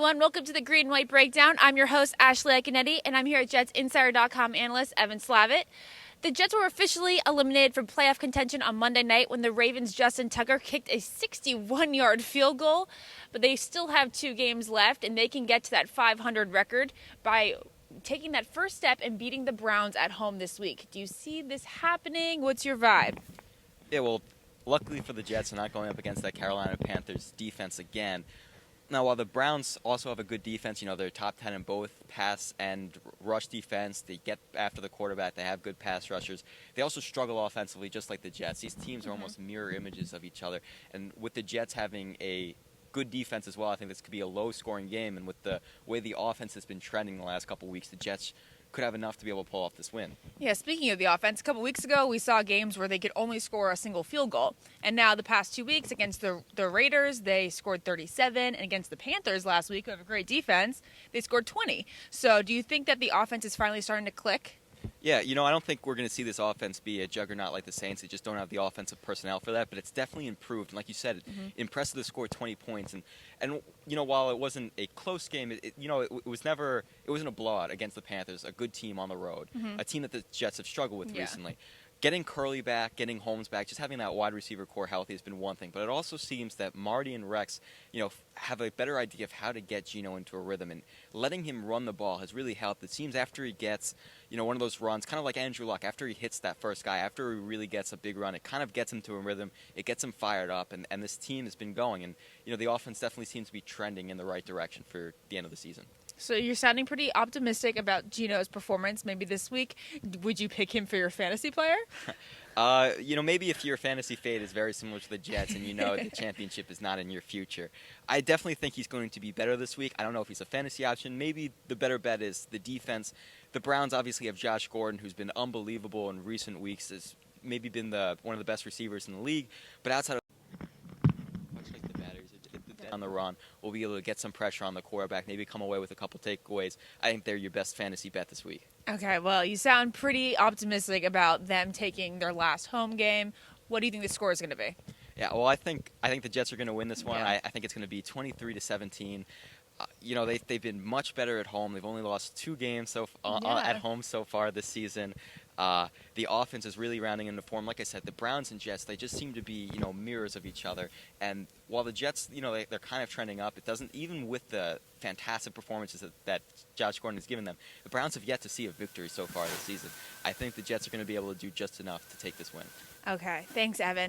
everyone. Welcome to the Green and White Breakdown. I'm your host, Ashley Iaconetti, and I'm here at JetsInsider.com analyst Evan Slavit. The Jets were officially eliminated from playoff contention on Monday night when the Ravens' Justin Tucker kicked a 61-yard field goal, but they still have 2 games left, and they can get to that 500 record by taking that first step and beating the Browns at home this week. Do you see this happening? What's your vibe? Yeah, well, luckily for the Jets, they're not going up against that Carolina Panthers defense again. Now, while the Browns also have a good defense, they're top 10 in both pass and rush defense. They get after the quarterback. They have good pass rushers. They also struggle offensively, just like the Jets. These teams are almost mirror images of each other. And with the Jets having a good defense as well, I think this could be a low-scoring game. And with the way the offense has been trending the last couple of weeks, the Jets could have enough to be able to pull off this win. Yeah, speaking of the offense, a couple weeks ago we saw games where they could only score a single field goal. And now the past 2 weeks against the Raiders, they scored 37. And against the Panthers last week, who have a great defense, they scored 20. So do you think that the offense is finally starting to click? Yeah, I don't think we're going to see this offense be a juggernaut like the Saints. They just don't have the offensive personnel for that, but it's definitely improved. And like you said, impressive to score 20 points. And while it wasn't a close game, it wasn't a blowout against the Panthers, a good team on the road, a team that the Jets have struggled with recently. Getting Curley back, getting Holmes back, just having that wide receiver core healthy has been one thing. But it also seems that Marty and Rex, have a better idea of how to get Geno into a rhythm. And letting him run the ball has really helped. It seems after he gets, one of those runs, kind of like Andrew Luck, after he hits that first guy, after he really gets a big run, it kind of gets him to a rhythm. It gets him fired up. And this team has been going. And, the offense definitely seems to be trending in the right direction for the end of the season. So you're sounding pretty optimistic about Geno's performance maybe this week. Would you pick him for your fantasy player? Maybe if your fantasy fate is very similar to the Jets and the championship is not in your future. I definitely think he's going to be better this week. I don't know if he's a fantasy option. Maybe the better bet is the defense. The Browns obviously have Josh Gordon, who's been unbelievable in recent weeks, has maybe been one of the best receivers in the league. But outside of on the run, we'll be able to get some pressure on the quarterback, maybe come away with a couple takeaways. I think they're your best fantasy bet this week. Okay, well, you sound pretty optimistic about them taking their last home game. What do you think the score is going to be? Yeah, well, I think the Jets are going to win this one. Yeah. I think it's going to be 23-17. They've been much better at home. They've only lost 2 games at home so far this season. The offense is really rounding into form. Like I said, the Browns and Jets, they just seem to be, mirrors of each other. And while the Jets, they're kind of trending up, it doesn't, even with the fantastic performances that Josh Gordon has given them, the Browns have yet to see a victory so far this season. I think the Jets are going to be able to do just enough to take this win. Okay, thanks, Evan.